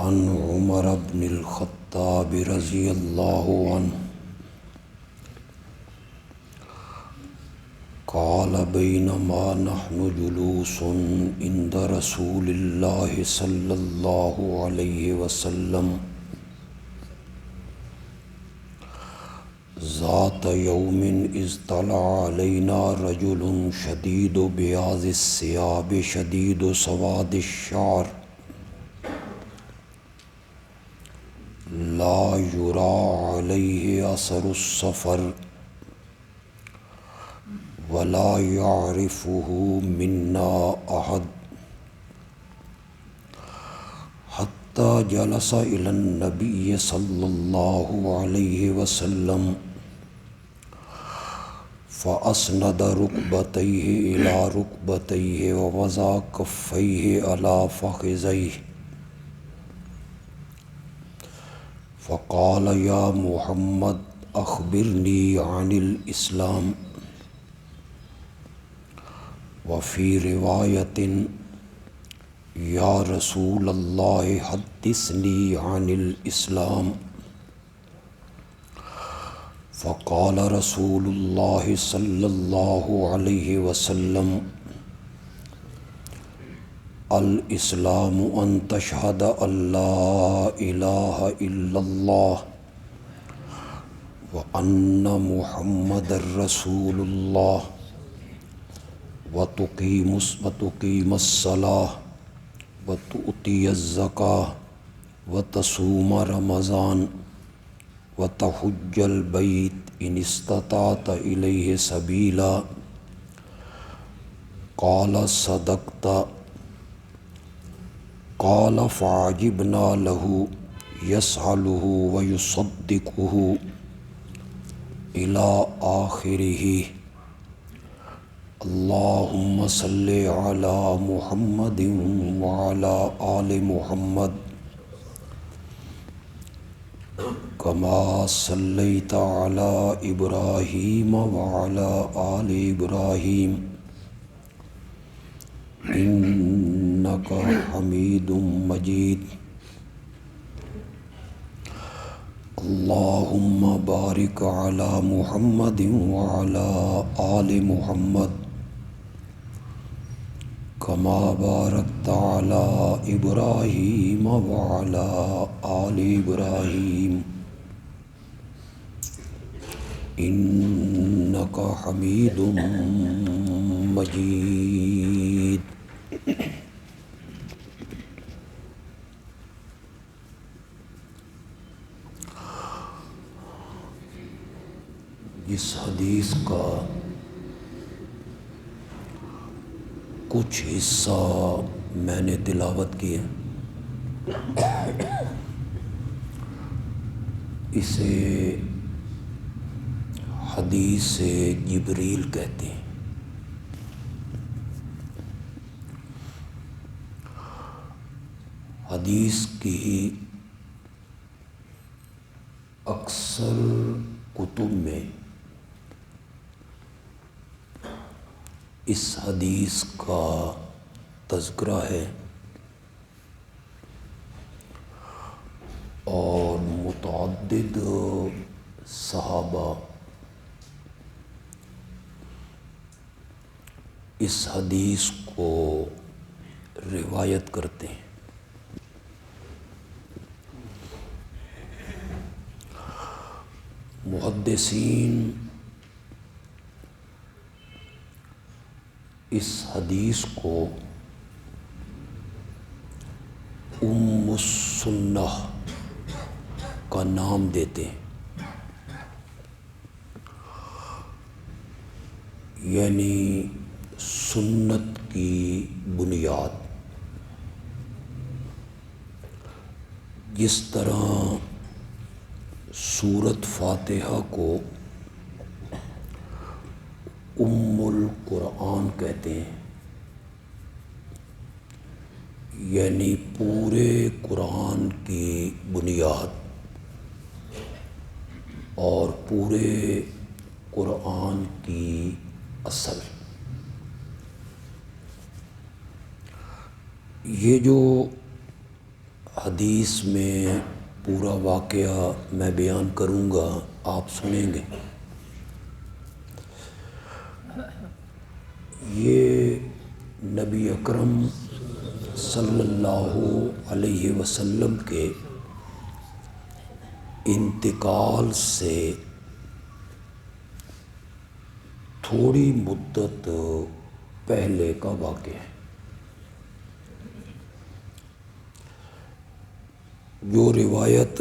عن عمر بن الخطاب رضی اللہ عنہ قال بینما نحن جلوس عند رسول اللہ صلی اللہ علیہ وسلم ذات یوم اذ طلع علینا رجل شدید بیاض الثیاب شدید سواد الشعر لا یرا علیہ اثر السفر ولا يعرفه منا أحد حتى جلس إلى النبي صلى الله عليه وسلم فأسند ركبتيه إلى ركبتيه ووضع كفيه على فخذيه فقال يا محمد أخبرني عن الإسلام وفي رواية يا رسول الله حدثني عن الإسلام فقال رسول الله صلى الله عليه وسلم الإسلام أن تشهد أن لا إله إلا الله وأن محمد رسول الله وتقيم الصلاة وتؤتي الزكاة وتصوم رمضان وتحج البيت إن استطعت إليه سبيلا قال صدقت قال فعجبنا له يسأله ويصدقه إلى آخره اللهم صل على محمد وعلى آل محمد كما صليت على إبراهيم وعلى آل إبراهيم إنك حميد مجيد اللهم بارك على محمد وعلى آل محمد كما باركت على إبراهيم وعلى آل إبراهيم إنك حميد مجيد. اس حدیث کا کچھ حصہ میں نے تلاوت کیا. اسے حدیث جبریل کہتے ہیں. حدیث کی اکثر کتب میں اس حدیث کا تذکرہ ہے اور متعدد صحابہ اس حدیث کو روایت کرتے ہیں. محدثین اس حدیث کو ام السنہ کا نام دیتے ہیں، یعنی سنت کی بنیاد. جس طرح سورۃ فاتحہ کو ام القرآن کہتے ہیں، یعنی پورے قرآن کی بنیاد اور پورے قرآن کی اصل. یہ جو حدیث میں پورا واقعہ میں بیان کروں گا، آپ سنیں گے۔ یہ نبی اکرم صلی اللہ علیہ وسلم کے انتقال سے تھوڑی مدت پہلے کا واقعہ ہے۔ جو روایت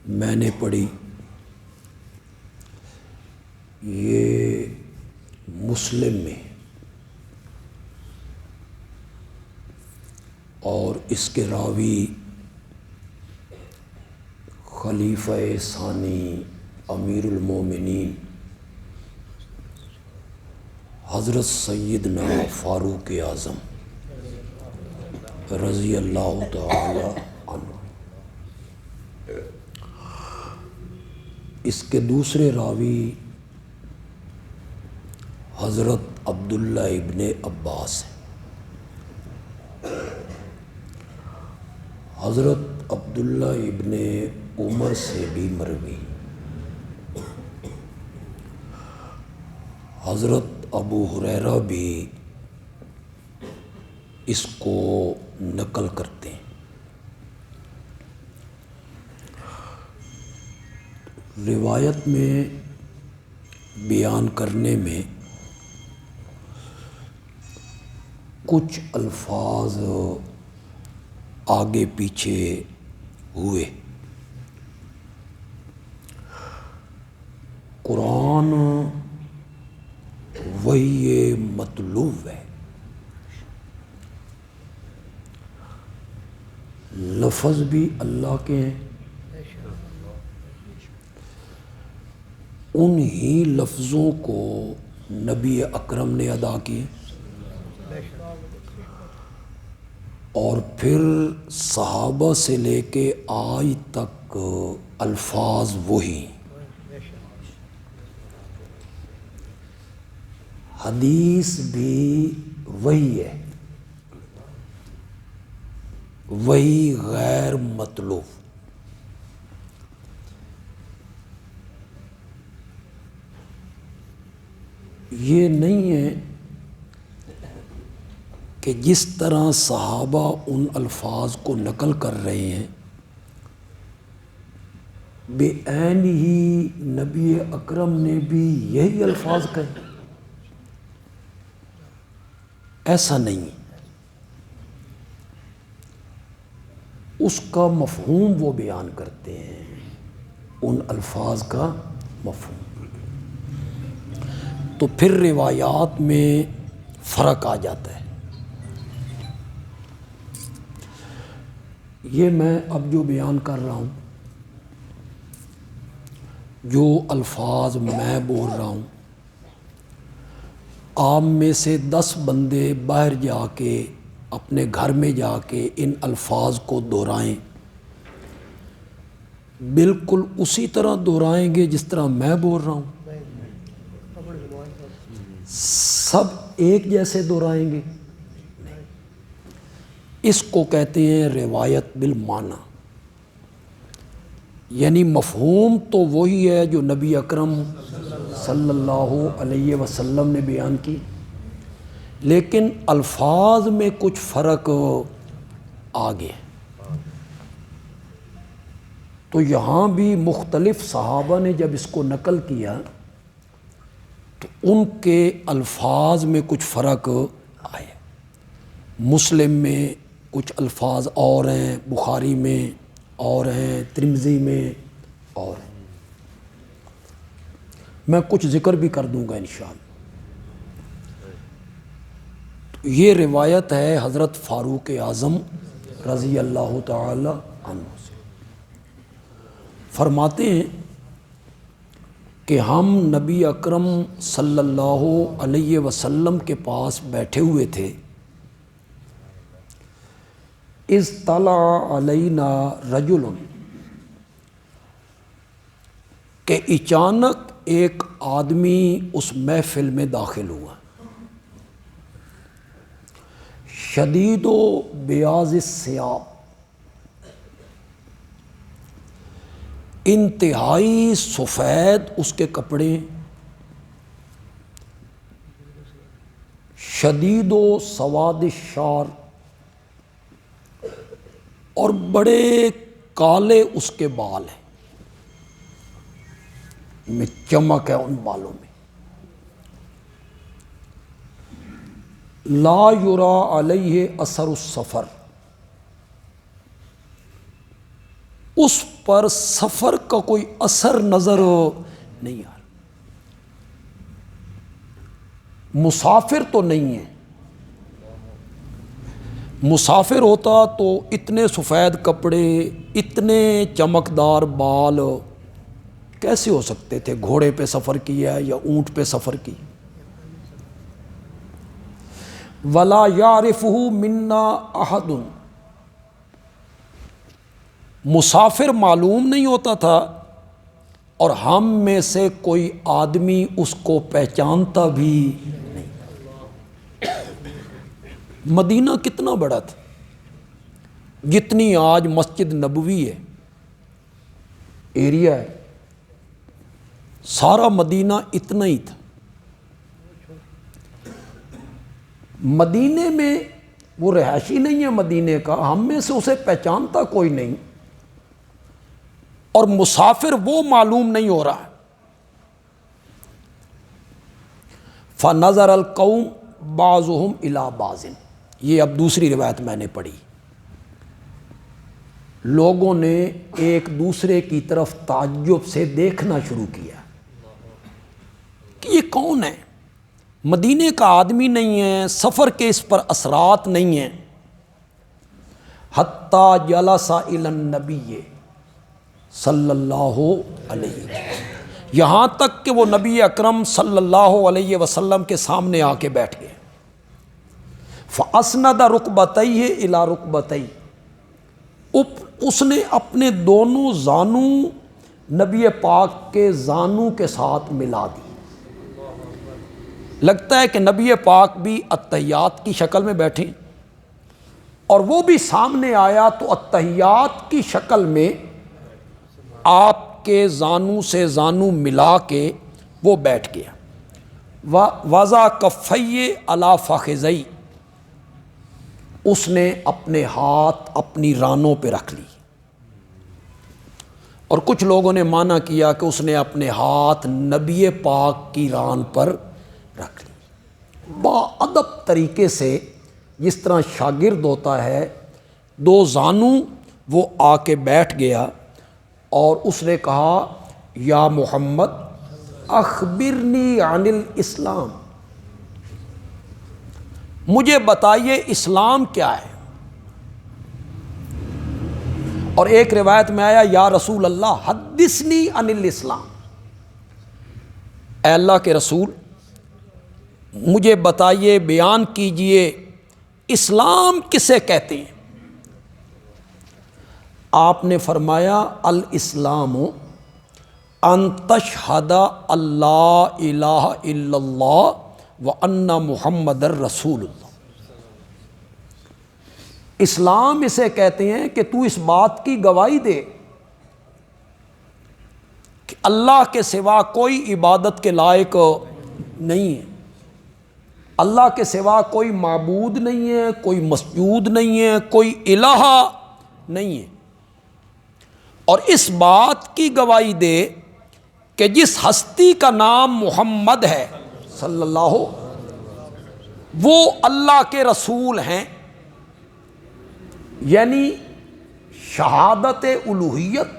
میں نے پڑھی یہ مسلم میں، اور اس کے راوی خلیفہ ثانی امیر المومنین حضرت سیدنا فاروق اعظم رضی اللہ تعالی عنہ۔ اس کے دوسرے راوی حضرت عبداللہ ابن عباس ہیں۔ حضرت عبداللہ ابن عمر سے بھی مروی، حضرت ابو ہریرہ بھی اس کو نقل کرتے ہیں۔ روایت میں بیان کرنے میں کچھ الفاظ آگے پیچھے ہوئے۔ قرآن وحی مطلوب ہے، لفظ بھی اللہ کے ہیں، انہی لفظوں کو نبی اکرم نے ادا کیے، اور پھر صحابہ سے لے کے آج تک الفاظ وہی، حدیث بھی وہی ہے، وہی غیر مطلوب۔ یہ نہیں ہے کہ جس طرح صحابہ ان الفاظ کو نقل کر رہے ہیں بے عین ہی نبی اکرم نے بھی یہی الفاظ کہے، ایسا نہیں۔ اس کا مفہوم وہ بیان کرتے ہیں، ان الفاظ کا مفہوم۔ تو پھر روایات میں فرق آ جاتا ہے۔ یہ میں اب جو بیان کر رہا ہوں، جو الفاظ میں بول رہا ہوں، آپ میں سے 10 بندے باہر جا کے اپنے گھر میں جا کے ان الفاظ کو دہرائیں، بالکل اسی طرح دہرائیں گے جس طرح میں بول رہا ہوں؟ سب ایک جیسے دہرائیں گے؟ اس کو کہتے ہیں روایت بالمعنی، یعنی مفہوم تو وہی ہے جو نبی اکرم صلی اللہ علیہ وسلم نے بیان کی، لیکن الفاظ میں کچھ فرق آ گیا۔ تو یہاں بھی مختلف صحابہ نے جب اس کو نقل کیا تو ان کے الفاظ میں کچھ فرق آئے۔ مسلم میں کچھ الفاظ اور ہیں، بخاری میں اور ہیں، ترمذی میں اور ہیں۔ میں کچھ ذکر بھی کر دوں گا انشاءاللہ۔ تو یہ روایت ہے حضرت فاروق اعظم رضی اللہ تعالی عنہ سے، فرماتے ہیں کہ ہم نبی اکرم صلی اللہ علیہ وسلم کے پاس بیٹھے ہوئے تھے، اذ طلع علینا رجل، کہ اچانک ایک آدمی اس محفل میں داخل ہوا، شدید و بیاض الثیاب، انتہائی سفید اس کے کپڑے، شدید و سواد الشعر، اور بڑے کالے اس کے بال ہیں، میں چمک ہے ان بالوں میں۔ لا یرا علیہ اثر السفر، اس پر سفر کا کوئی اثر نظر نہیں آ رہا۔ مسافر تو نہیں ہے، مسافر ہوتا تو اتنے سفید کپڑے، اتنے چمکدار بال کیسے ہو سکتے تھے؟ گھوڑے پہ سفر کیا یا اونٹ پہ سفر کی۔ ولا یعرفہ منا احد، مسافر معلوم نہیں ہوتا تھا اور ہم میں سے کوئی آدمی اس کو پہچانتا بھی نہیں۔ مدینہ کتنا بڑا تھا، جتنی آج مسجد نبوی ہے ایریا ہے، سارا مدینہ اتنا ہی تھا۔ مدینے میں وہ رہائشی نہیں ہے مدینے کا، ہم میں سے اسے پہچانتا کوئی نہیں، اور مسافر وہ معلوم نہیں ہو رہا۔ فنظر القوم بعضهم الی بعض، یہ اب دوسری روایت میں نے پڑھی، لوگوں نے ایک دوسرے کی طرف تعجب سے دیکھنا شروع کیا کہ یہ کون ہے، مدینے کا آدمی نہیں ہے، سفر کے اس پر اثرات نہیں ہیں۔ حتی جلس الی النبی صلی اللہ علیہ وسلم، یہاں تک کہ وہ نبی اکرم صلی اللہ علیہ وسلم کے سامنے آ کے بیٹھ گئے۔ فاسند رکبتیہ الی رکبتیہ، اس نے اپنے دونوں زانوں نبی پاک کے زانوں کے ساتھ ملا دی۔ لگتا ہے کہ نبی پاک بھی اتحیات کی شکل میں بیٹھے اور وہ بھی سامنے آیا تو اتحیات کی شکل میں آپ کے زانوں سے زانوں ملا کے وہ بیٹھ گیا۔ وضع کفیہ علی فخذیہ، اس نے اپنے ہاتھ اپنی رانوں پہ رکھ لی، اور کچھ لوگوں نے مانا کیا کہ اس نے اپنے ہاتھ نبی پاک کی ران پر رکھ لی۔ باادب طریقے سے، جس طرح شاگرد ہوتا ہے، دو زانوں وہ آ کے بیٹھ گیا اور اس نے کہا یا محمد اخبرنی عن الاسلام، مجھے بتائیے اسلام کیا ہے۔ اور ایک روایت میں آیا یا رسول اللہ حدثنی عن الاسلام، اے اللہ کے رسول مجھے بتائیے، بیان کیجئے اسلام کسے کہتے ہیں۔ آپ نے فرمایا الاسلام ان تشہد اللہ الہ الا اللہ وان محمد رسول اللہ، اسلام اسے کہتے ہیں کہ تو اس بات کی گواہی دے کہ اللہ کے سوا کوئی عبادت کے لائق نہیں ہے، اللہ کے سوا کوئی معبود نہیں ہے، کوئی مسجود نہیں ہے، کوئی الہ نہیں ہے، اور اس بات کی گواہی دے کہ جس ہستی کا نام محمد ہے صلی اللہ، وہ اللہ کے رسول ہیں۔ یعنی شہادت الوہیت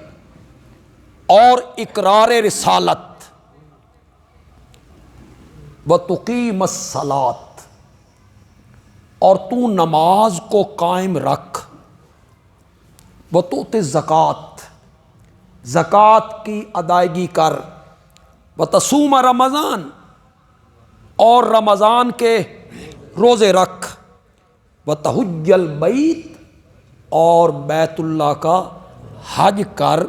اور اقرار رسالت، وتقیم الصلاۃ، اور تو نماز کو قائم رکھ، وتؤتی الزکوٰۃ، زکوٰۃ کی ادائیگی کر، وتصوم رمضان، اور رمضان کے روزے رکھ، وتحج البیت، اور بیت اللہ کا حج کر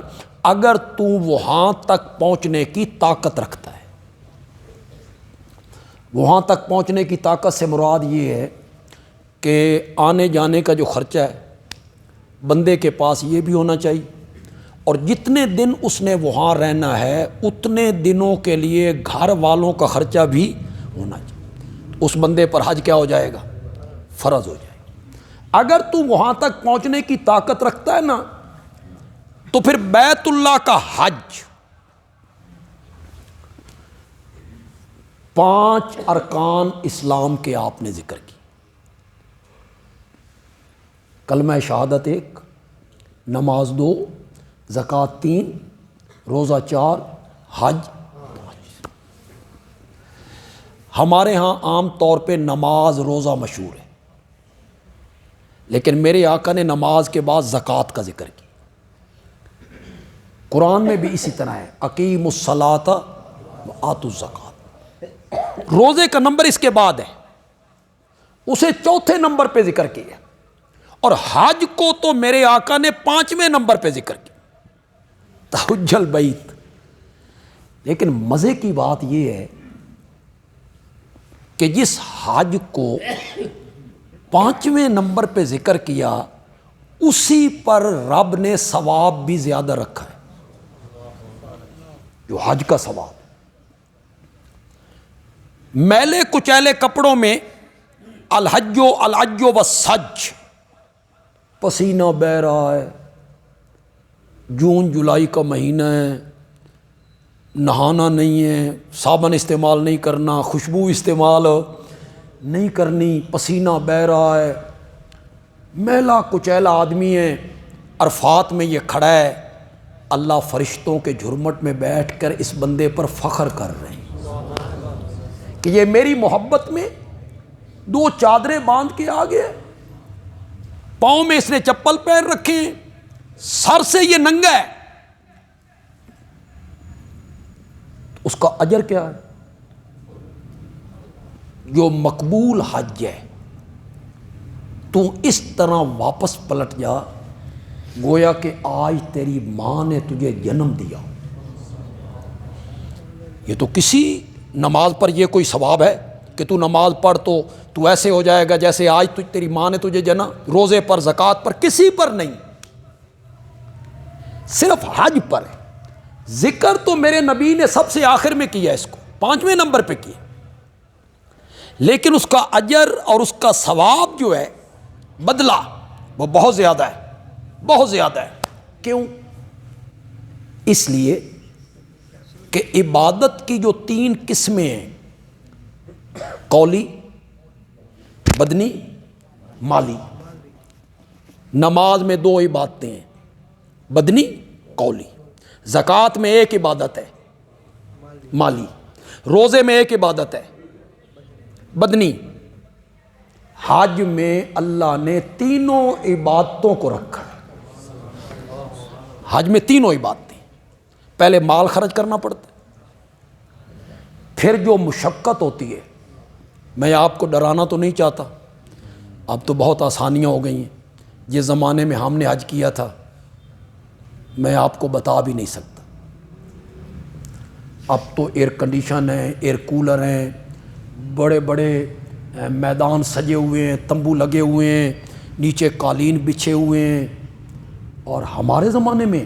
اگر تو وہاں تک پہنچنے کی طاقت رکھتا ہے۔ وہاں تک پہنچنے کی طاقت سے مراد یہ ہے کہ آنے جانے کا جو خرچہ ہے بندے کے پاس یہ بھی ہونا چاہیے، اور جتنے دن اس نے وہاں رہنا ہے اتنے دنوں کے لیے گھر والوں کا خرچہ بھی ہونا چاہیے. اس بندے پر حج کیا ہو جائے گا؟ فرض ہو جائے گا. اگر تو وہاں تک پہنچنے کی طاقت رکھتا ہے نا تو پھر بیت اللہ کا حج 5 ارکان اسلام کے آپ نے ذکر کی. کلمہ شہادت 1، نماز 2، زکوٰۃ 3، روزہ 4، حج 5. ہمارے ہاں عام طور پہ نماز روزہ مشہور ہے، لیکن میرے آقا نے نماز کے بعد زکوٰۃ کا ذکر کیا. قرآن میں بھی اسی طرح ہے، اقیموا الصلاۃ وآتوا الزکوٰۃ. روزے کا نمبر اس کے بعد ہے، اسے چوتھے نمبر پہ ذکر کیا. اور حج کو تو میرے آقا نے 5ویں نمبر پہ ذکر کیا، تحج البیت. لیکن مزے کی بات یہ ہے کہ جس حج کو 5ویں نمبر پہ ذکر کیا اسی پر رب نے ثواب بھی زیادہ رکھا ہے، جو حج کا ثواب. میلے کچیلے کپڑوں میں الحج والسج، پسینہ بہہ رہا ہے، جون جولائی کا مہینہ ہے، نہانا نہیں ہے، صابن استعمال نہیں کرنا، خوشبو استعمال نہیں کرنی، پسینہ بہہ رہا ہے، میلا کچیلا آدمی ہے، عرفات میں یہ کھڑا ہے. اللہ فرشتوں کے جھرمٹ میں بیٹھ کر اس بندے پر فخر کر رہے ہیں کہ یہ میری محبت میں 2 چادریں باندھ کے آ گئے، پاؤں میں اس نے چپل پہن رکھے ہیں، سر سے یہ ننگا ہے. اس کا اجر کیا ہے؟ جو مقبول حج ہے، تو اس طرح واپس پلٹ جا گویا کہ آج تیری ماں نے تجھے جنم دیا. یہ تو کسی نماز پر یہ کوئی ثواب ہے کہ تو نماز پڑھ تو ایسے ہو جائے گا جیسے آج تیری ماں نے تجھے جنا؟ روزے پر، زکوٰۃ پر، کسی پر نہیں، صرف حج پر ہے. ذکر تو میرے نبی نے سب سے آخر میں کیا، اس کو 5ویں نمبر پہ کیا، لیکن اس کا اجر اور اس کا ثواب جو ہے، بدلہ، وہ بہت زیادہ ہے، بہت زیادہ ہے. کیوں؟ اس لیے کہ عبادت کی جو 3 قسمیں ہیں، قولی، بدنی، مالی. نماز میں 2 عبادتیں ہیں، بدنی، قولی. زکوٰۃ میں 1 عبادت ہے، مالی. روزے میں 1 عبادت ہے، بدنی. حج میں اللہ نے تینوں عبادتوں کو رکھا ہے. حج میں تینوں عبادتیں، پہلے مال خرچ کرنا پڑتا ہے، پھر جو مشقت ہوتی ہے، میں آپ کو ڈرانا تو نہیں چاہتا، اب تو بہت آسانیاں ہو گئی ہیں. جس زمانے میں ہم نے حج کیا تھا میں آپ کو بتا بھی نہیں سکتا. اب تو ایئر کنڈیشن ہیں، ایئر کولر ہیں، بڑے بڑے میدان سجے ہوئے ہیں، تمبو لگے ہوئے ہیں، نیچے قالین بچھے ہوئے ہیں. اور ہمارے زمانے میں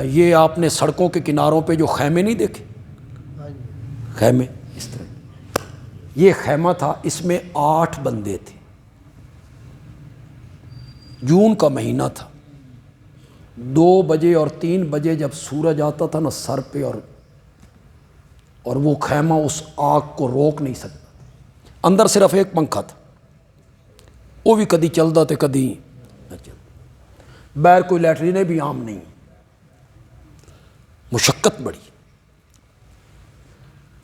یہ آپ نے سڑکوں کے کناروں پہ جو خیمے نہیں دیکھے، خیمے اس طرح، یہ خیمہ تھا، اس میں 8 بندے تھے. جون کا مہینہ تھا، 2 بجے اور 3 بجے جب سورج آتا تھا نا سر پہ، اور وہ خیمہ اس آگ کو روک نہیں سکتا. اندر صرف 1 پنکھا تھا، وہ بھی کدی چلتا تھے کدی نہ چلتا. باہر کوئی لیٹرینیں بھی عام نہیں. مشقت بڑی،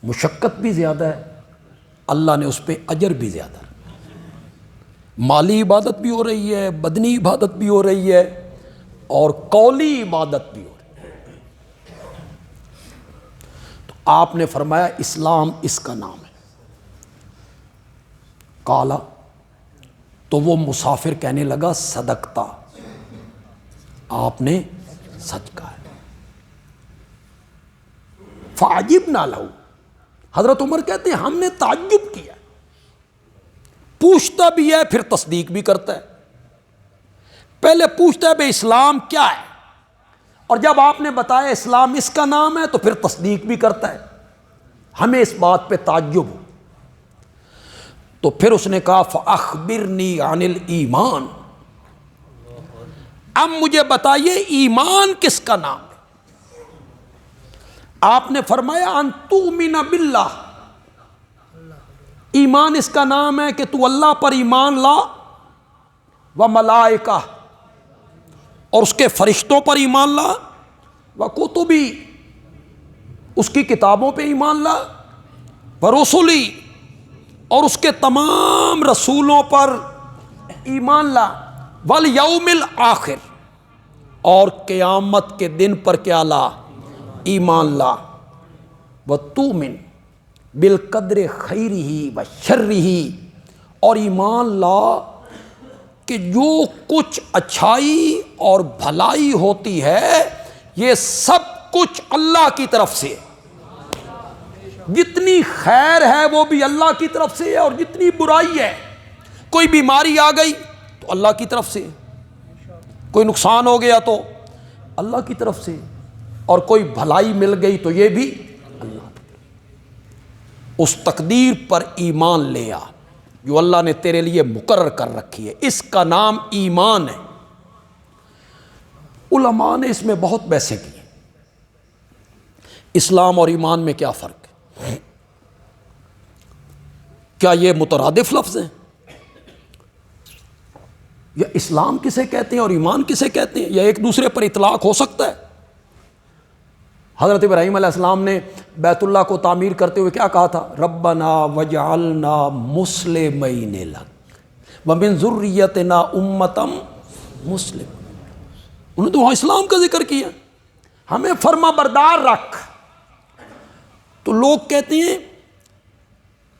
مشقت بھی زیادہ ہے، اللہ نے اس پہ اجر بھی زیادہ رکھا. مالی عبادت بھی ہو رہی ہے، بدنی عبادت بھی ہو رہی ہے، اور قولی عبادت بھی ہو رہی ہے. تو آپ نے فرمایا اسلام اس کا نام ہے. کالا، تو وہ مسافر کہنے لگا صدقتا، آپ نے سچ کہا ہے. فعجبنا لہ، حضرت عمر کہتے ہیں ہم نے تعجب کیا. پوچھتا بھی ہے پھر تصدیق بھی کرتا ہے. پہلے پوچھتا ہے بھئی اسلام کیا ہے، اور جب آپ نے بتایا اسلام اس کا نام ہے تو پھر تصدیق بھی کرتا ہے. ہمیں اس بات پہ تعجب ہو. تو پھر اس نے کہا فَأَخْبِرْنِي عَنِ الْإِيمَانِ، اب مجھے بتائیے ایمان کس کا نام ہے؟ آپ نے فرمایا ان تؤمن باللہ، ایمان اس کا نام ہے کہ تو اللہ پر ایمان لا، و ملائکہ، اور اس کے فرشتوں پر ایمان لا، و کتبی، اس کی کتابوں پہ ایمان لا، و رسلی، اور اس کے تمام رسولوں پر ایمان لا، والیوم الآخر، اور قیامت کے دن پر کیا لا؟ ایمان لا، وتؤمن بالقدر خیرہ و شرہ، اور ایمان لا کہ جو کچھ اچھائی اور بھلائی ہوتی ہے یہ سب کچھ اللہ کی طرف سے، جتنی خیر ہے وہ بھی اللہ کی طرف سے ہے، اور جتنی برائی ہے، کوئی بیماری آ گئی تو اللہ کی طرف سے، کوئی نقصان ہو گیا تو اللہ کی طرف سے، اور کوئی بھلائی مل گئی تو یہ بھی اللہ کی طرف۔ اس تقدیر پر ایمان لے آ جو اللہ نے تیرے لیے مقرر کر رکھی ہے، اس کا نام ایمان ہے۔ علماء نے اس میں بہت بحثیں کی، اسلام اور ایمان میں کیا فرق ہے، کیا یہ مترادف لفظ ہیں، یا اسلام کسے کہتے ہیں اور ایمان کسے کہتے ہیں، یا ایک دوسرے پر اطلاق ہو سکتا ہے؟ حضرت ابراہیم علیہ السلام نے بیت اللہ کو تعمیر کرتے ہوئے کیا کہا تھا؟ ربنا وجعلنا مسلمین لک ومن ذریتنا امتا مسلم، انہوں نے تو وہاں اسلام کا ذکر کیا، ہمیں فرما بردار رکھ۔ تو لوگ کہتے ہیں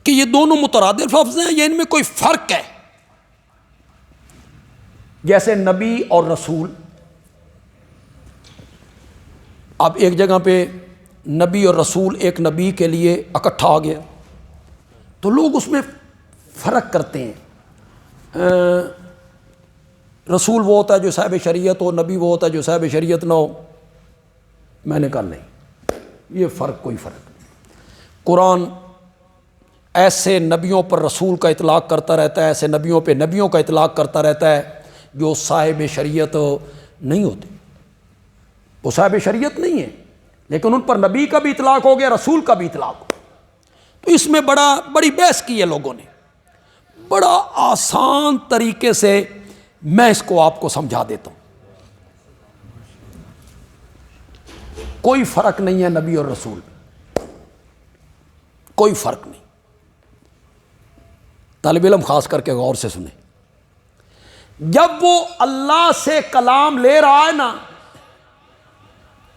کہ یہ دونوں مترادف لفظ ہیں یا ان میں کوئی فرق ہے؟ جیسے نبی اور رسول، اب ایک جگہ پہ نبی اور رسول ایک نبی کے لیے اکٹھا آ گیا تو لوگ اس میں فرق کرتے ہیں، رسول وہ ہوتا ہے جو صاحب شریعت ہو، نبی وہ ہوتا ہے جو صاحب شریعت نہ ہو۔ میں نے کہا نہیں، یہ فرق کوئی فرق نہیں۔ قرآن ایسے نبیوں پر رسول کا اطلاق کرتا رہتا ہے، ایسے نبیوں پہ نبیوں کا اطلاق کرتا رہتا ہے جو صاحب شریعت نہیں ہوتے، وہ صاحب شریعت نہیں ہے لیکن ان پر نبی کا بھی اطلاق ہو گیا، رسول کا بھی اطلاق ہو گیا۔ تو اس میں بڑی بحث کی ہے لوگوں نے، بڑا آسان طریقے سے میں اس کو آپ کو سمجھا دیتا ہوں۔ کوئی فرق نہیں ہے نبی اور رسول، کوئی فرق نہیں۔ طالب علم خاص کر کے غور سے سنیں، جب وہ اللہ سے کلام لے رہا ہے نا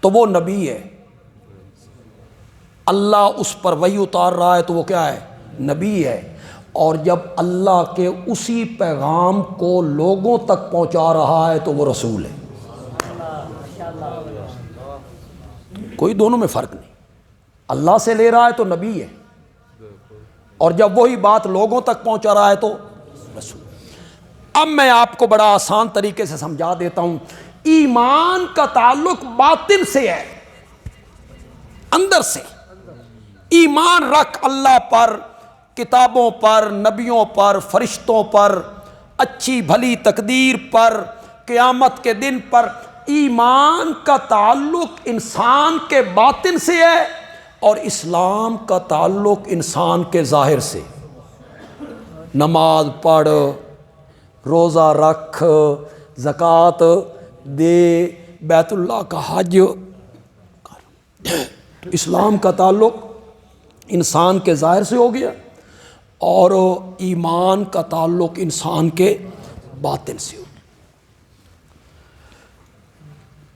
تو وہ نبی ہے، اللہ اس پر وحی اتار رہا ہے تو وہ کیا ہے؟ نبی ہے۔ اور جب اللہ کے اسی پیغام کو لوگوں تک پہنچا رہا ہے تو وہ رسول ہے۔ کوئی دونوں میں فرق نہیں، اللہ سے لے رہا ہے تو نبی ہے، اور جب وہی بات لوگوں تک پہنچا رہا ہے تو رسول۔ اب میں آپ کو بڑا آسان طریقے سے سمجھا دیتا ہوں۔ ایمان کا تعلق باطن سے ہے، اندر سے۔ ایمان رکھ اللہ پر، کتابوں پر، نبیوں پر، فرشتوں پر، اچھی بھلی تقدیر پر، قیامت کے دن پر۔ ایمان کا تعلق انسان کے باطن سے ہے اور اسلام کا تعلق انسان کے ظاہر سے۔ نماز پڑھ، روزہ رکھ، زکوٰۃ دے، بیت اللہ کا حج کر۔ اسلام کا تعلق انسان کے ظاہر سے ہو گیا اور ایمان کا تعلق انسان کے باطن سے ہو گیا۔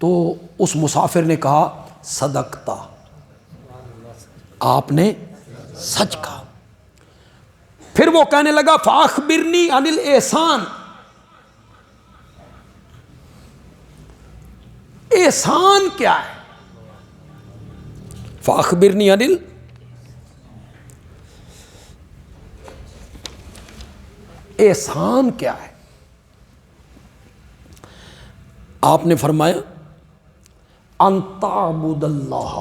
تو اس مسافر نے کہا صدقتا، آپ نے سچ کہا۔ پھر وہ کہنے لگا فاخبرنی عن الاحسان، احسان کیا ہے؟ فاخبرنی عن احسان کیا ہے؟ آپ نے فرمایا ان تعبد اللہ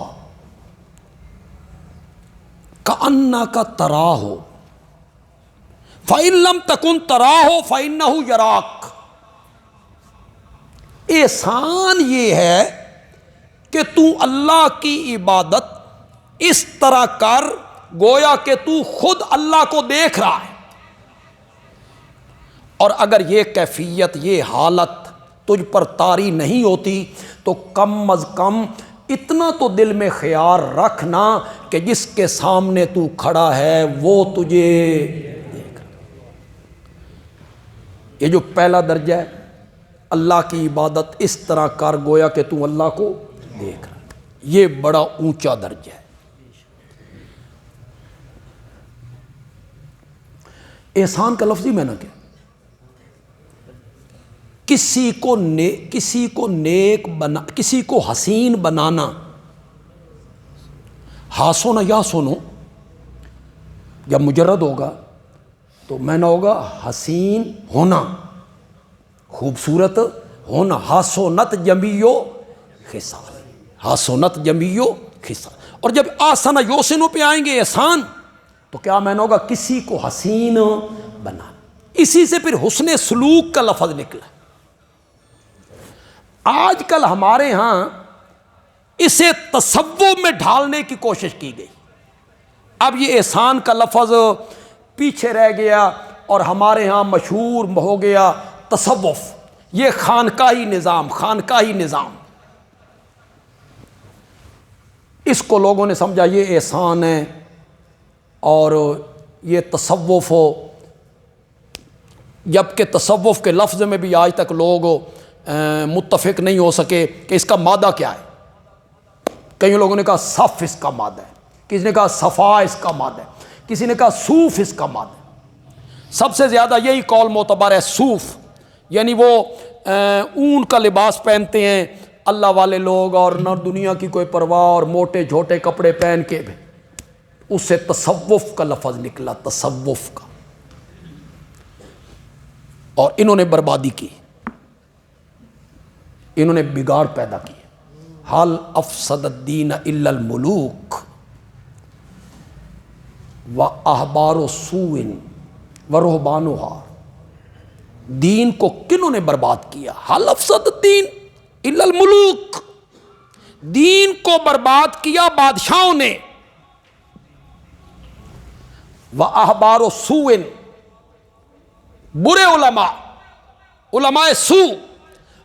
کأنک تراہ فإن لم تکن تراہ فإنہ یراک. احسان یہ ہے کہ تو اللہ کی عبادت اس طرح کر گویا کہ تو خود اللہ کو دیکھ رہا ہے. اور اگر یہ کیفیت، یہ حالت تجھ پر طاری نہیں ہوتی تو کم از کم اتنا تو دل میں خیال رکھنا کہ جس کے سامنے تو کھڑا ہے وہ تجھے دیکھ رہا. یہ جو پہلا درجہ ہے، اللہ کی عبادت اس طرح کر گویا کہ تو اللہ کو دیکھ رہا ہے، یہ بڑا اونچا درجہ ہے. احسان کا لفظی معنی کیا؟ کسی کو نیک بنا، کسی کو حسین بنانا. ہاں سونا یا سنو جب مجرد ہوگا تو میں نہ ہوگا حسین ہونا، خوبصورت ہونا. حسنت جمیو خصال، حسنت جمیو خصال. اور جب آسنا یوسنو پہ آئیں گے احسان تو کیا میں نہ ہوگا کسی کو حسین بنا. اسی سے پھر حسن سلوک کا لفظ نکلا. آج کل ہمارے ہاں اسے تصوف میں ڈھالنے کی کوشش کی گئی. اب یہ احسان کا لفظ پیچھے رہ گیا اور ہمارے ہاں مشہور ہو گیا تصوف. یہ خانقاہی نظام، خانقاہی نظام. اس کو لوگوں نے سمجھا یہ احسان ہے اور یہ تصوف ہو، جبکہ تصوف کے لفظ میں بھی آج تک لوگ متفق نہیں ہو سکے کہ اس کا مادہ کیا ہے. کئی لوگوں نے کہا صف اس کا مادہ ہے، کسی نے کہا صفا اس کا مادہ ہے، کسی نے کہا صوف اس کا مادہ ہے. سب سے زیادہ یہی قول معتبر ہے صوف، یعنی وہ اون کا لباس پہنتے ہیں اللہ والے لوگ اور نہ دنیا کی کوئی پرواہ اور موٹے جھوٹے کپڑے پہن کے بھی. اس سے تصوف کا لفظ نکلا، تصوف کا. اور انہوں نے بربادی کی، انہوں نے بگاڑ پیدا کی. حل افسد الدین الا الملوک و احبار سوء و رہبانها. دین کو کنہوں نے برباد کیا؟ حل افسد الدین الا الملوک. دین کو برباد کیا بادشاہوں نے. و احبار سوء، برے علماء، علماء سوء،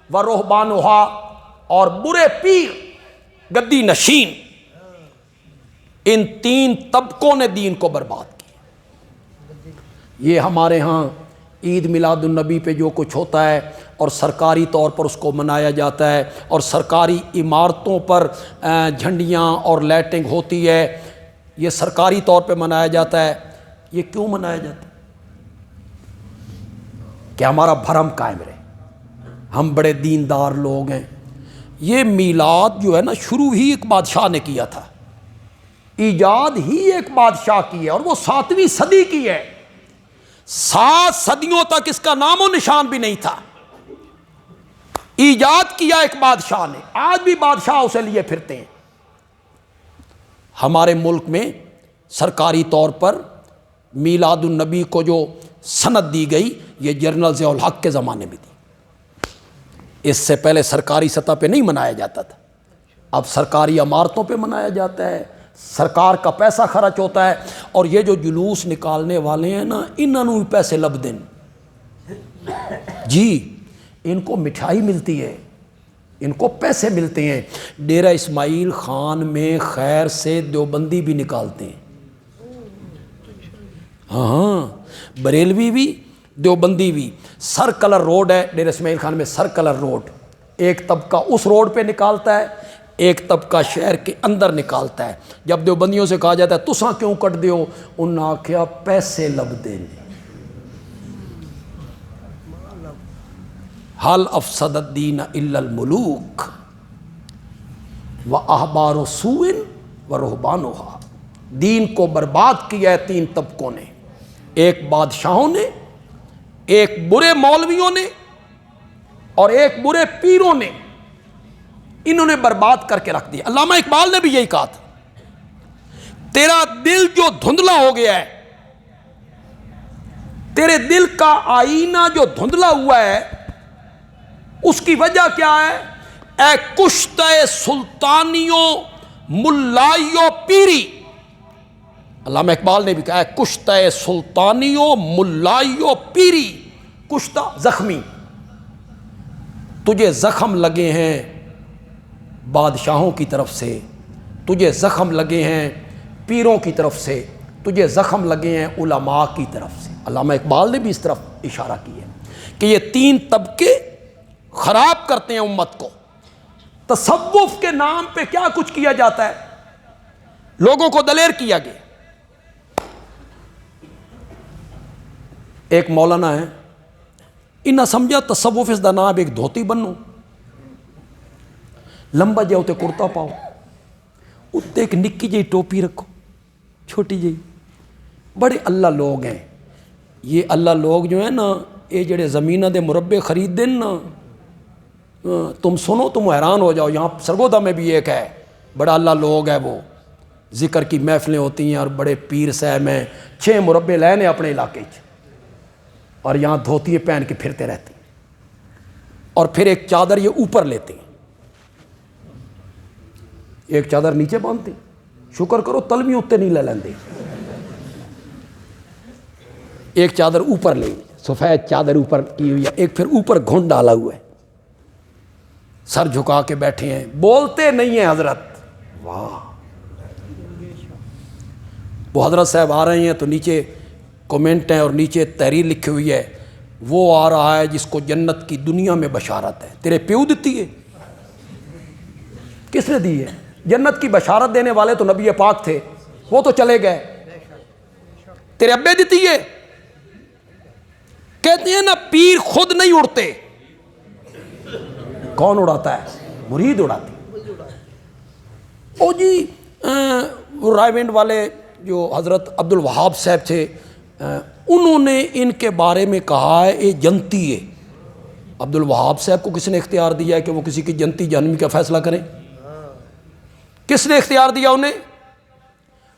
و رہبانها، اور برے پیر، گدی نشین. ان تین طبقوں نے دین کو برباد کیا. یہ ہمارے ہاں عید میلاد النبی پہ جو کچھ ہوتا ہے اور سرکاری طور پر اس کو منایا جاتا ہے اور سرکاری عمارتوں پر جھنڈیاں اور لائٹنگ ہوتی ہے، یہ سرکاری طور پہ منایا جاتا ہے. یہ کیوں منایا جاتا ہے؟ کہ ہمارا بھرم قائم رہے، ہم بڑے دیندار لوگ ہیں. یہ میلاد جو ہے نا شروع ہی ایک بادشاہ نے کیا تھا، ایجاد ہی ایک بادشاہ کی ہے اور وہ 7ویں صدی کی ہے. 7 صدیوں تک اس کا نام و نشان بھی نہیں تھا. ایجاد کیا ایک بادشاہ نے، آج بھی بادشاہ اسے لیے پھرتے ہیں. ہمارے ملک میں سرکاری طور پر میلاد النبی کو جو سند دی گئی یہ جنرل ضیاء الحق کے زمانے میں دی. اس سے پہلے سرکاری سطح پہ نہیں منایا جاتا تھا. اب سرکاری عمارتوں پہ منایا جاتا ہے، سرکار کا پیسہ خرچ ہوتا ہے. اور یہ جو جلوس نکالنے والے ہیں نا، انہوں نے پیسے لب دیں جی، ان کو مٹھائی ملتی ہے، ان کو پیسے ملتے ہیں. ڈیرہ اسماعیل خان میں خیر سے دیوبندی بھی نکالتے ہیں. ہاں، بریلوی بھی دیوبندی بھی. سرکلر روڈ ہے ڈیرہ اسماعیل خان میں، سرکلر روڈ. ایک طبقہ اس روڈ پہ نکالتا ہے، ایک طبقہ شہر کے اندر نکالتا ہے. جب دیوبندیوں سے کہا جاتا ہے تساں کیوں کٹ دیو، انہوں نے آکھیا پیسے لب دینے. حل افسد الدین الا الملوک و احبار سوء و رہبانها. دین کو برباد کیا ہے 3 طبقوں نے، ایک بادشاہوں نے، ایک برے مولویوں نے اور ایک برے پیروں نے. انہوں نے برباد کر کے رکھ دیا۔ علامہ اقبال نے بھی یہی کہا تھا، تیرا دل جو دھندلا ہو گیا ہے، تیرے دل کا آئینہ جو دھندلا ہوا ہے، اس کی وجہ کیا ہے؟ اے کشتہ سلطانیوں ملائیو پیری، علامہ اقبال نے بھی کہا ہے کشتہ سلطانیوں ملائیو پیری، کشتہ زخمی، تجھے زخم لگے ہیں بادشاہوں کی طرف سے، تجھے زخم لگے ہیں پیروں کی طرف سے، تجھے زخم لگے ہیں علماء کی طرف سے۔ علامہ اقبال نے بھی اس طرف اشارہ کیا ہے کہ یہ تین طبقے خراب کرتے ہیں امت کو۔ تصوف کے نام پہ کیا کچھ کیا جاتا ہے، لوگوں کو دلیر کیا گیا۔ ایک مولانا ہے، انہاں سمجھا تصوف اس دا نام ایک دھوتی بنو، لمبا جاؤ تے کرتا پاؤ، اتنے ایک نکی جی ٹوپی رکھو چھوٹی جی۔ بڑے اللہ لوگ ہیں یہ، اللہ لوگ جو ہیں نا، یہ جڑے زمینہ دے مربے خرید دیں نا، تم سنو تم حیران ہو جاؤ۔ یہاں سرگودا میں بھی ایک ہے، بڑا اللہ لوگ ہے، وہ ذکر کی محفلیں ہوتی ہیں اور بڑے پیر صاحب ہیں، 6 مربے لینے اپنے علاقے چ، اور یہاں دھوتی پہن کے پھرتے رہتے ہیں، اور پھر ایک چادر یہ اوپر لیتے ہیں، ایک چادر نیچے باندھتے ہیں، شکر کرو تلوی اتنے نہیں لے لیندے، ایک چادر اوپر لے، سفید چادر اوپر کی ہوئی ہے، ایک پھر اوپر گھن ڈالا ہوا ہے، سر جھکا کے بیٹھے ہیں، بولتے نہیں ہیں حضرت۔ واہ، وہ حضرت صاحب آ رہے ہیں تو نیچے کومنٹ ہیں اور نیچے تحریر لکھی ہوئی ہے، وہ آ رہا ہے جس کو جنت کی دنیا میں بشارت ہے۔ تیرے پیو دیتی ہے؟ کس نے دی ہے؟ جنت کی بشارت دینے والے تو نبی پاک تھے، وہ تو چلے گئے۔ تیرے ابے دیتی ہے؟ کہتے ہیں نا پیر خود نہیں اڑتے، کون اڑاتا ہے؟ مرید اڑاتی۔ او جی رائے ونڈ والے جو حضرت عبد الوہاب صاحب تھے، انہوں نے ان کے بارے میں کہا ہے یہ جنتی ہے۔ عبد الوہاب صاحب کو کس نے اختیار دیا ہے کہ وہ کسی کی جنتی جہنمی کا فیصلہ کریں؟ کس نے اختیار دیا انہیں؟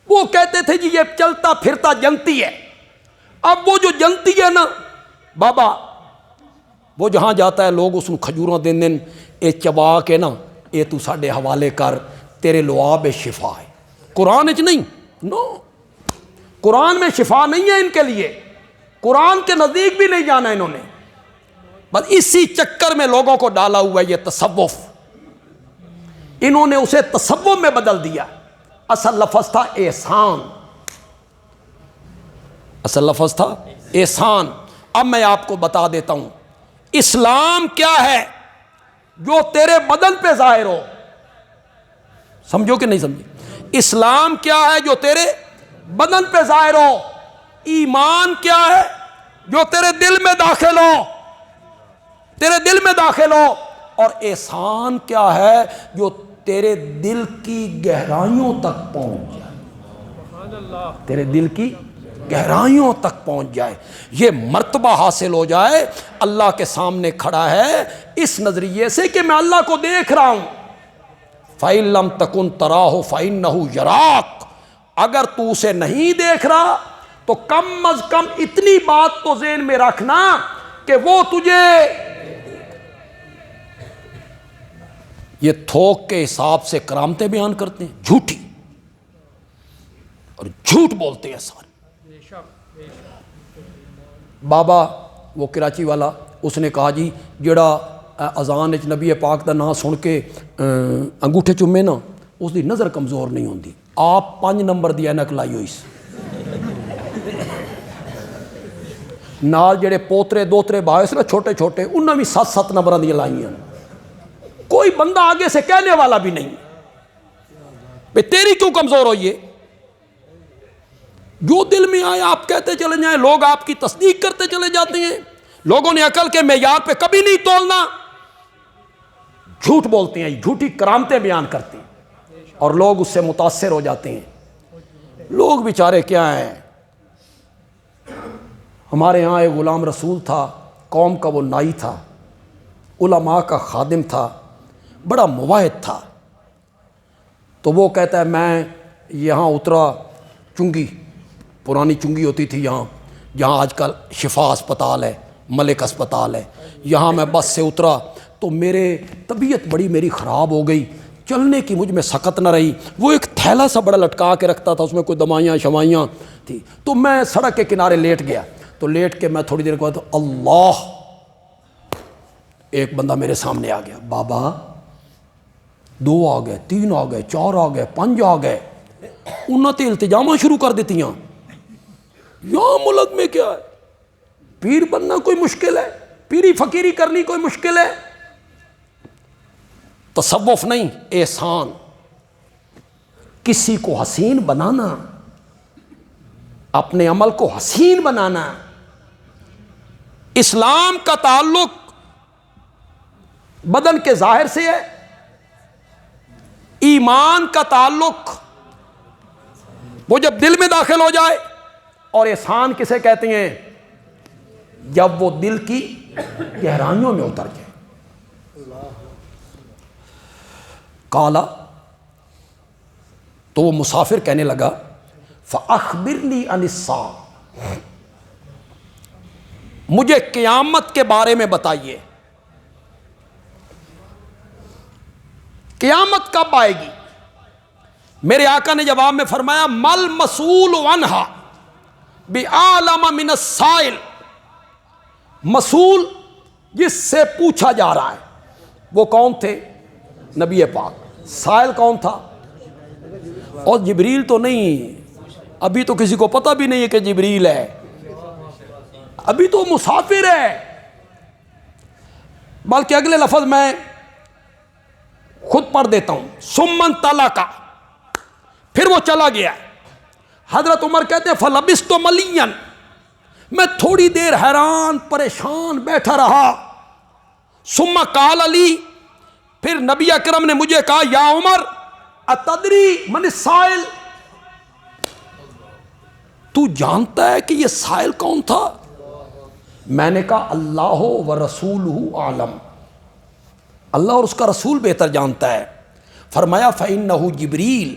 وہ کہتے تھے جی یہ چلتا پھرتا جنتی ہے۔ اب وہ جو جنتی ہے نا بابا، وہ جہاں جاتا ہے لوگ اس کو کھجوراں دین دن، اے چبا کے نا اے تو ساڈے حوالے کر، تیرے لعاب شفا ہے۔ قرآن اچ نہیں، نو، قرآن میں شفا نہیں ہے ان کے لیے، قرآن کے نزدیک بھی نہیں جانا انہوں نے، بس اسی چکر میں لوگوں کو ڈالا ہوا ہے یہ تصوف۔ انہوں نے اسے تصوف میں بدل دیا۔ اصل لفظ تھا احسان، اصل لفظ تھا احسان۔ اب میں آپ کو بتا دیتا ہوں اسلام کیا ہے جو تیرے بدن پہ ظاہر ہو، سمجھو کہ نہیں سمجھے؟ اسلام کیا ہے جو تیرے بدن پہ ظاہر ہو، ایمان کیا ہے جو تیرے دل میں داخل ہو، تیرے دل میں داخل ہو، اور احسان کیا ہے جو تیرے دل کی گہرائیوں تک پہنچ جائے، تیرے دل کی گہرائیوں تک پہنچ جائے، یہ مرتبہ حاصل ہو جائے۔ اللہ کے سامنے کھڑا ہے اس نظریے سے کہ میں اللہ کو دیکھ رہا ہوں۔ فَإِن لَمْ تَكُنْ تَرَاهُ فَإِنَّهُ يَرَاكَ، اگر تو اسے نہیں دیکھ رہا تو کم از کم اتنی بات تو ذہن میں رکھنا کہ وہ تجھے، یہ تھوک کے حساب سے کرامتیں بیان کرتے ہیں، جھوٹی، اور جھوٹ بولتے ہیں سارے۔ بابا وہ کراچی والا، اس نے کہا جی جڑا اذان وچ نبی پاک دا نام سن کے انگوٹھے چومے نا اس دی نظر کمزور نہیں ہوندی۔ آپ 5 نمبر دی اینک لائی ہوئی سی، نال جڑے پوترے دوترے بھائی سے نا چھوٹے چھوٹے، انہاں بھی 7 نمبر دی لائیاں، کوئی بندہ آگے سے کہنے والا بھی نہیں بے تیری کیوں کمزور ہوئی ہے؟ جو دل میں آئے آپ کہتے چلے جائیں، لوگ آپ کی تصدیق کرتے چلے جاتے ہیں۔ لوگوں نے عقل کے معیار پہ کبھی نہیں تولنا، جھوٹ بولتے ہیں، جھوٹی کرامتیں بیان کرتے ہیں اور لوگ اس سے متاثر ہو جاتے ہیں۔ لوگ بیچارے کیا ہیں، ہمارے ہاں ایک غلام رسول تھا، قوم کا وہ نائی تھا، علماء کا خادم تھا، بڑا مواحد تھا. تو وہ کہتا ہے میں یہاں اترا، چنگی، پرانی چنگی ہوتی تھی یہاں، جہاں آج کل شفا اسپتال ہے، ملک اسپتال ہے، یہاں میں بس سے اترا تو میرے طبیعت بڑی میری خراب ہو گئی، چلنے کی مجھ میں سکت نہ رہی. وہ ایک تھیلا سا بڑا لٹکا کے رکھتا تھا، اس میں کوئی دوائیاں شوائیاں تھی. تو میں سڑک کے کنارے لیٹ گیا. تو لیٹ کے میں تھوڑی دیر کے بعد اللہ، ایک بندہ میرے سامنے آ گیا. بابا 2 آ گئے، 3 آ گئے، 4 آ گئے، 5 آ گئے. انہوں نے التجامہ شروع کر دیتی ہیں. یہاں ملک میں کیا ہے، پیر بننا کوئی مشکل ہے، پیری فقیری کرنی کوئی مشکل ہے؟ تصوف نہیں، احسان، کسی کو حسین بنانا، اپنے عمل کو حسین بنانا. اسلام کا تعلق بدن کے ظاہر سے ہے، ایمان کا تعلق وہ جب دل میں داخل ہو جائے. اور احسان کسے کہتے ہیں؟ جب وہ دل کی گہرائیوں میں اتر جائے. کالا، تو وہ مسافر کہنے لگا فَأَخْبِرْنِي عَنِ السَّاعَةِ، مجھے قیامت کے بارے میں بتائیے، قیامت کب آئے گی؟ میرے آقا نے جواب میں فرمایا مَلْ مَسْئُولُ عَنْهَا بِأَعْلَمَ مِنَ السَّائِلِ، مسئول جس سے پوچھا جا رہا ہے. وہ کون تھے؟ نبی پاک. سائل کون تھا؟ اور جبریل تو نہیں، ابھی تو کسی کو پتہ بھی نہیں ہے کہ جبریل ہے، ابھی تو مسافر ہے. بلکہ اگلے لفظ میں خود پڑھ دیتا ہوں، سمن طلقا، پھر وہ چلا گیا. حضرت عمر کہتے ہیں فلبثت ملیا، میں تھوڑی دیر حیران پریشان بیٹھا رہا. ثم قال علی، پھر نبی اکرم نے مجھے کہا یا عمر اتدری من السائل، تو جانتا ہے کہ یہ سائل کون تھا؟ میں نے کہا اللہ و رسولہ عالم، اللہ اور اس کا رسول بہتر جانتا ہے. فرمایا فإنہ جبریل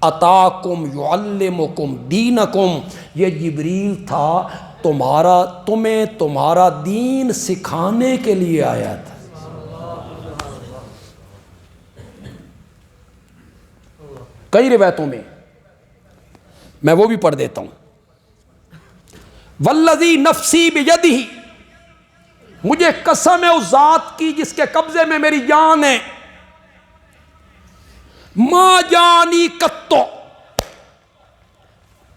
اتاکم یعلمکم دینکم، یہ جبریل تھا تمہیں تمہارا دین سکھانے کے لیے آیا تھا. کئی روایتوں میں وہ بھی پڑھ دیتا ہوں. والذی نفسی بیدہ، مجھے قسم ہے اس ذات کی جس کے قبضے میں میری جان ہے، ما جانی کتو،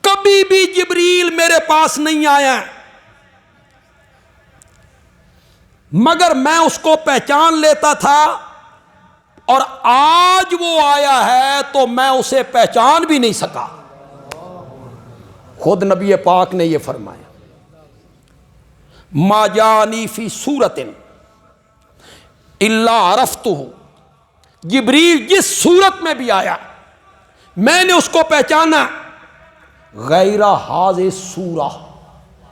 کبھی بھی جبریل میرے پاس نہیں آیا مگر میں اس کو پہچان لیتا تھا، اور آج وہ آیا ہے تو میں اسے پہچان بھی نہیں سکا. خود نبی پاک نے یہ فرمایا ما جانی فی صورت الا عرفتہ، جبریل جس صورت میں بھی آیا میں نے اس کو پہچانا، غیر حاض صورہ،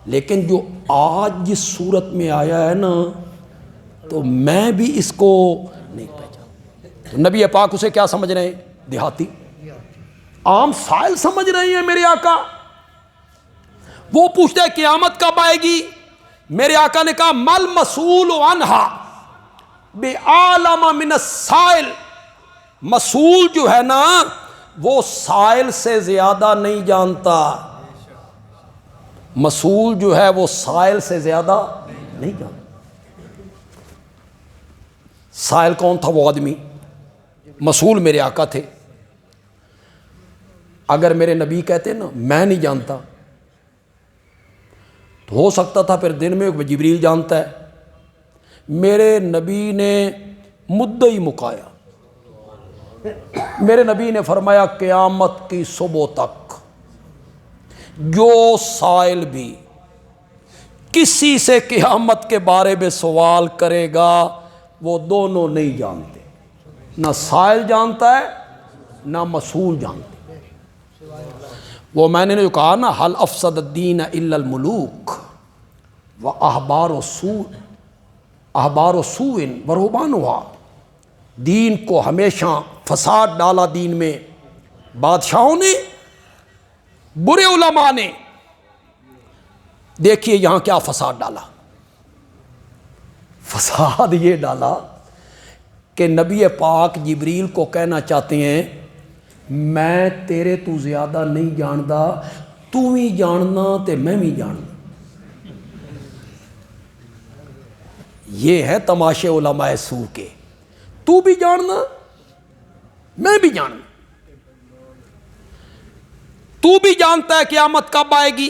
لیکن جو آج جس صورت میں آیا ہے نا تو میں بھی اس کو نہیں پہچانا. تو نبی پاک اسے کیا سمجھ رہے ہیں؟ دیہاتی، عام سائل سمجھ رہے ہیں میرے آقا. وہ پوچھتے ہیں قیامت کب آئے گی؟ میرے آقا نے کہا مل مسئول عنہا بِأَعْلَمَ مِنَ السَّائِلِ، مسئول جو ہے نا وہ سائل سے زیادہ نہیں جانتا، مسئول جو ہے وہ سائل سے زیادہ نہیں جانتا. سائل کون تھا؟ وہ آدمی. مسئول میرے آقا تھے. اگر میرے نبی کہتے نا میں نہیں جانتا تو ہو سکتا تھا پھر دن میں جبریل جانتا ہے. میرے نبی نے مدعی مکایا. میرے نبی نے فرمایا قیامت کی صبح تک جو سائل بھی کسی سے قیامت کے بارے میں سوال کرے گا وہ دونوں نہیں جانتے، نہ سائل جانتا ہے نہ مسئول جانتا. وہ میں نے جو کہا نا حل افسد الدین الا الملوک و احبار سوء ورہبانها، دین کو ہمیشہ فساد ڈالا دین میں، بادشاہوں نے، برے علماء نے۔ دیکھیے یہاں کیا فساد ڈالا، فساد یہ ڈالا کہ نبی پاک جبریل کو کہنا چاہتے ہیں میں تیرے تو زیادہ نہیں جاندا، تو بھی جاننا تے میں بھی جاننا۔ یہ ہے تماشے علماء سو کے، تو بھی جاننا میں بھی جاننا۔ تو بھی جانتا ہے قیامت کب آئے گی،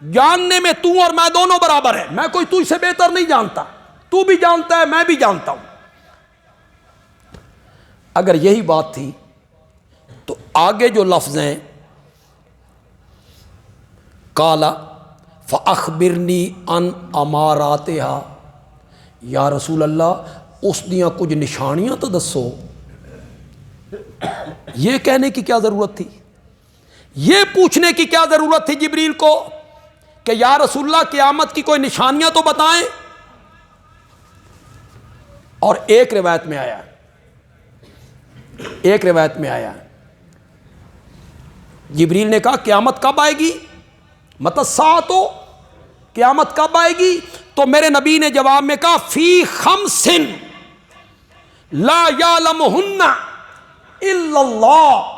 جاننے میں تو اور میں دونوں برابر ہیں، میں کوئی تجھ سے بہتر نہیں جانتا، تو بھی جانتا ہے میں بھی جانتا ہوں۔ اگر یہی بات تھی تو آگے جو لفظ ہیں قالا فاخبرنی عن اماراتها، یا رسول اللہ اس دیاں کچھ نشانیاں تو دسو۔ یہ کہنے کی کیا ضرورت تھی، یہ پوچھنے کی کیا ضرورت تھی جبریل کو کہ یا رسول اللہ قیامت کی کوئی نشانیاں تو بتائیں۔ اور ایک روایت میں آیا، ایک روایت میں آیا جبریل نے کہا قیامت کب آئے گی، متی الساعۃ، قیامت کب آئے گی؟ تو میرے نبی نے جواب میں کہا فی خمس لا یعلمہن الا اللہ،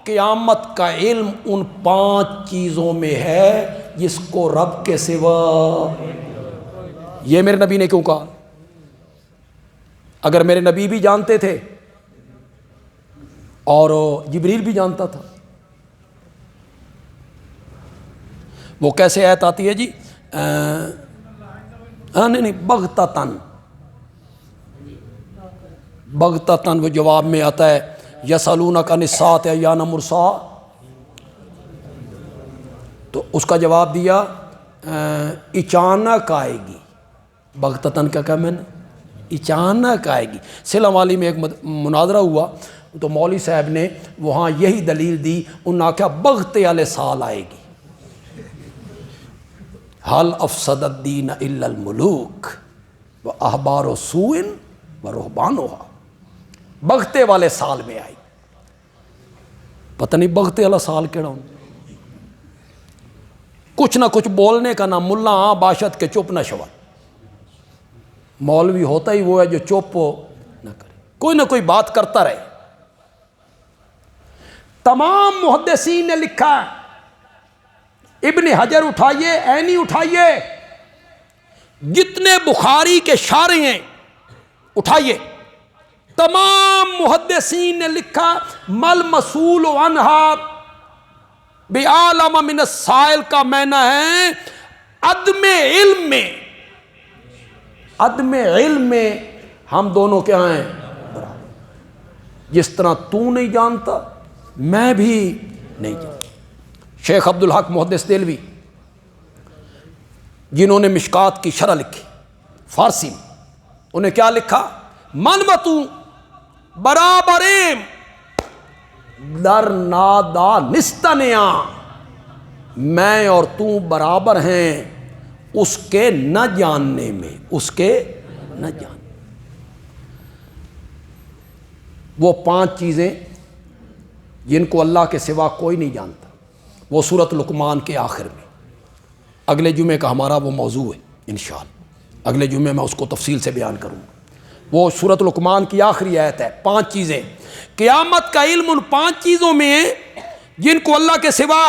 قیامت کا علم ان 5 چیزوں میں ہے جس کو رب کے سوا۔ یہ میرے نبی نے کیوں کہا؟ اگر میرے نبی بھی جانتے تھے اور جبریل بھی جانتا تھا، وہ کیسے آیت آتی ہے جی؟ نہیں بغتتاً، بغتتاً وہ جواب میں آتا ہے یسألونک عن الساعۃ ایان مرساہا، تو اس کا جواب دیا اچانک آئے گی۔ بغتتاً کا کیا میں نے، اچانک آئے گی۔ سلم والی میں ایک مناظرہ ہوا تو مولوی صاحب نے وہاں یہی دلیل دی، انہوں نے کہا بغتے والے سال آئے گی۔ حل افسد الدین الا الملوک واحبار سوء ورہبانها، بغتے والے سال میں آئی۔ پتہ نہیں بغتے والا سال کیڑا ہوں، کچھ نہ کچھ بولنے کا، نہ ملا ہاں باشد کے چپ نہ شوا۔ مولوی ہوتا ہی وہ ہے جو چپ نہ کرے، کوئی نہ کوئی بات کرتا رہے۔ تمام محدثین نے لکھا ہے، ابن حجر اٹھائیے، عینی اٹھائیے، جتنے بخاری کے شارح ہیں اٹھائیے، تمام محدثین نے لکھا مل مسئول عنہا بعالم من السائل کا معنی ہے عدم علم میں، عدم علم میں ہم دونوں کیا ہیں برابر، جس طرح تو نہیں جانتا میں بھی نہیں جانتا۔ شیخ عبدالحق محدث دہلوی جنہوں نے مشکات کی شرح لکھی فارسی میں، انہیں کیا لکھا؟ من و تو برابریم در نادا نستنیا، میں اور تو برابر ہیں اس کے نہ جاننے میں، اس کے نہ جاننے۔ وہ 5 چیزیں جن کو اللہ کے سوا کوئی نہیں جانتا، وہ سورۃ لقمان کے آخر میں، اگلے جمعے کا ہمارا وہ موضوع ہے انشاءاللہ، اگلے جمعے میں اس کو تفصیل سے بیان کروں گا۔ وہ سورۃ لقمان کی آخری آیت ہے، 5 چیزیں، قیامت کا علم ان 5 چیزوں میں ہے جن کو اللہ کے سوا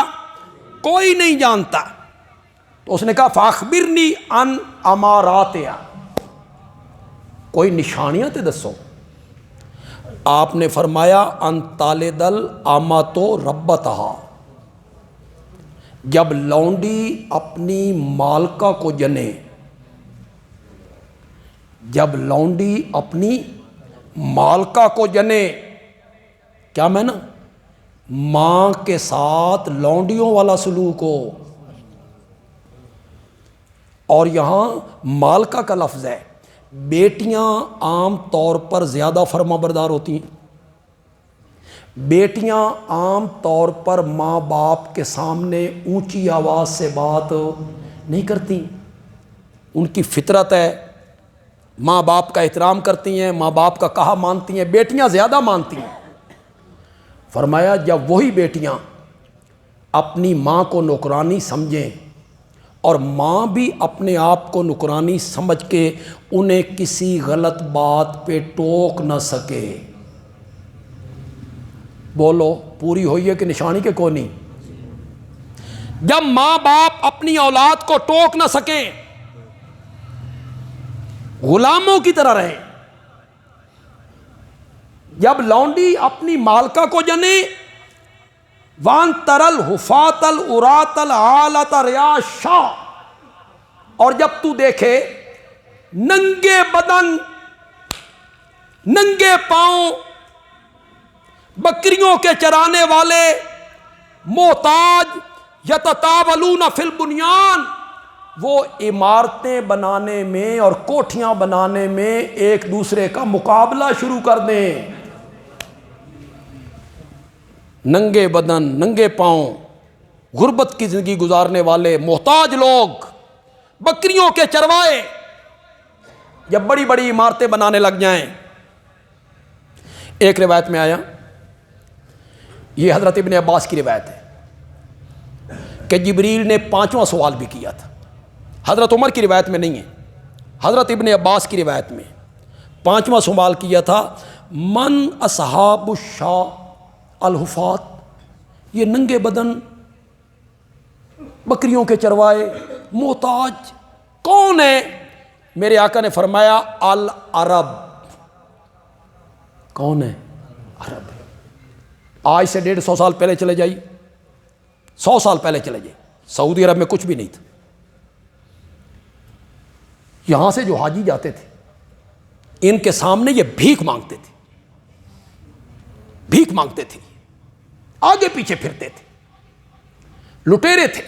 کوئی نہیں جانتا۔ تو اس نے کہا فاخبرنی عن اماراتها، کوئی نشانیاں تے دسو۔ آپ نے فرمایا ان تالد الامۃ ربتہا، جب لونڈی اپنی مالکہ کو جنے، جب لونڈی اپنی مالکہ کو جنے، کیا میں نا ماں کے ساتھ لونڈیوں والا سلوک ہو، اور یہاں مالکہ کا لفظ ہے۔ بیٹیاں عام طور پر زیادہ فرما بردار ہوتی ہیں، بیٹیاں عام طور پر ماں باپ کے سامنے اونچی آواز سے بات نہیں کرتی، ان کی فطرت ہے ماں باپ کا احترام کرتی ہیں، ماں باپ کا کہا مانتی ہیں، بیٹیاں زیادہ مانتی ہیں۔ فرمایا جب وہی بیٹیاں اپنی ماں کو نوکرانی سمجھیں اور ماں بھی اپنے آپ کو نوکرانی سمجھ کے انہیں کسی غلط بات پہ ٹوک نہ سکے، بولو پوری ہوئی ہے کہ نشانی کے کونی؟ جب ماں باپ اپنی اولاد کو ٹوک نہ سکیں، غلاموں کی طرح رہیں، جب لونڈی اپنی مالکہ کو جنے، وان ترل حفات العرات العالۃ ریاشا، اور جب تو دیکھے ننگے بدن ننگے پاؤں بکریوں کے چرانے والے محتاج یتطاولون فی البنیان، وہ عمارتیں بنانے میں اور کوٹھیاں بنانے میں ایک دوسرے کا مقابلہ شروع کر دیں، ننگے بدن ننگے پاؤں غربت کی زندگی گزارنے والے محتاج لوگ، بکریوں کے چروائے جب بڑی بڑی عمارتیں بنانے لگ جائیں۔ ایک روایت میں آیا، یہ حضرت ابن عباس کی روایت ہے کہ جبریل نے 5واں سوال بھی کیا تھا، حضرت عمر کی روایت میں نہیں ہے، حضرت ابن عباس کی روایت میں 5واں سوال کیا تھا، من اصحاب الشاء الحفات، یہ ننگے بدن بکریوں کے چروائے محتاج کون ہے؟ میرے آقا نے فرمایا العرب، کون ہے؟ عرب۔ آج سے 150 سال پہلے چلے جائیے، 100 سال پہلے چلے جائیے، سعودی عرب میں کچھ بھی نہیں تھا، یہاں سے جو حاجی جاتے تھے ان کے سامنے یہ بھیک مانگتے تھے، بھیک مانگتے تھے، آگے پیچھے پھرتے تھے، لٹیرے تھے۔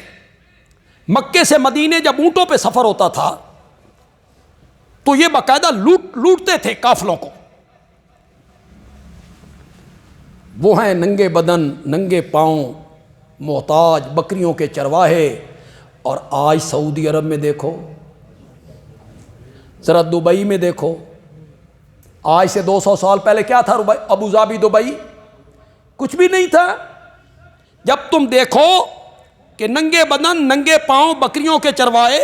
مکے سے مدینے جب اونٹوں پہ سفر ہوتا تھا تو یہ باقاعدہ لوٹتے تھے قافلوں کو۔ وہ ہیں ننگے بدن ننگے پاؤں محتاج بکریوں کے چرواہے، اور آج سعودی عرب میں دیکھو، ذرا دبئی میں دیکھو، آج سے 200 سال پہلے کیا تھا ابو ظبی دبئی؟ کچھ بھی نہیں تھا۔ جب تم دیکھو کہ ننگے بدن ننگے پاؤں بکریوں کے چروائے،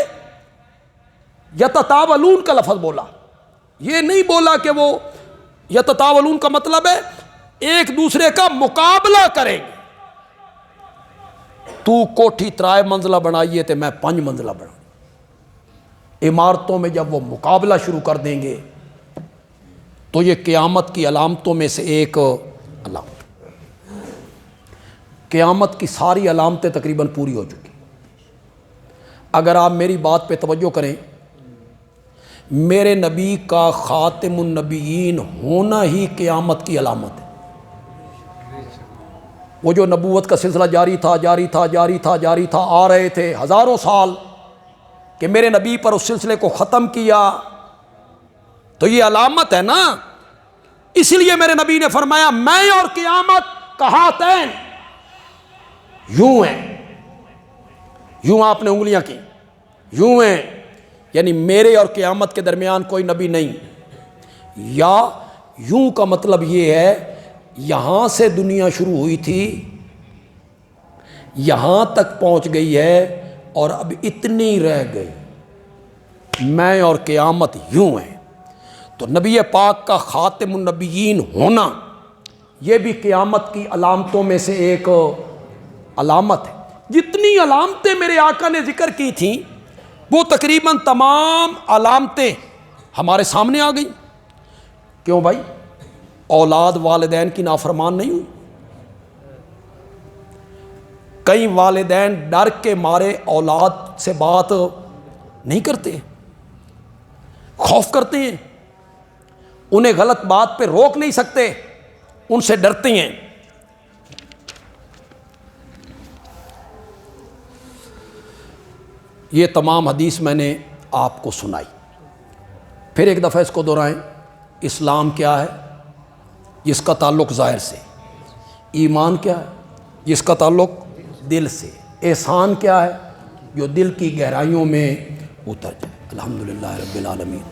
یتطاولون کا لفظ بولا، یہ نہیں بولا کہ وہ یتطاولون کا مطلب ہے ایک دوسرے کا مقابلہ کریں گے، تو کوٹھی 3 منزلہ بنائیے تو میں 5 منزلہ بناؤں۔ عمارتوں میں جب وہ مقابلہ شروع کر دیں گے تو یہ قیامت کی علامتوں میں سے ایک علامت، قیامت کی ساری علامتیں تقریباً پوری ہو چکی۔ اگر آپ میری بات پہ توجہ کریں، میرے نبی کا خاتم النبیین ہونا ہی قیامت کی علامت ہے۔ وہ جو نبوت کا سلسلہ جاری تھا، آ رہے تھے ہزاروں سال کہ میرے نبی پر اس سلسلے کو ختم کیا، تو یہ علامت ہے نا۔ اس لیے میرے نبی نے فرمایا میں اور قیامت کہاتین، یوں ہیں، یوں آپ نے انگلیاں کی، یوں ہیں، یعنی میرے اور قیامت کے درمیان کوئی نبی نہیں۔ یا یوں کا مطلب یہ ہے یہاں سے دنیا شروع ہوئی تھی، یہاں تک پہنچ گئی ہے اور اب اتنی رہ گئی، میں اور قیامت یوں ہیں۔ تو نبی پاک کا خاتم النبیین ہونا یہ بھی قیامت کی علامتوں میں سے ایک علامت ہے۔ جتنی علامتیں میرے آقا نے ذکر کی تھیں وہ تقریباً تمام علامتیں ہمارے سامنے آ گئیں۔ کیوں بھائی؟ اولاد والدین کی نافرمان نہیں ہوئی؟ کئی والدین ڈر کے مارے اولاد سے بات نہیں کرتے، خوف کرتے ہیں، انہیں غلط بات پہ روک نہیں سکتے، ان سے ڈرتے ہیں۔ یہ تمام حدیث میں نے آپ کو سنائی۔ پھر ایک دفعہ اس کو دہرائیں، اسلام کیا ہے جس کا تعلق ظاہر سے، ایمان کیا ہے جس کا تعلق دل سے، احسان کیا ہے جو دل کی گہرائیوں میں اتر جائے۔ الحمدللہ رب العالمین۔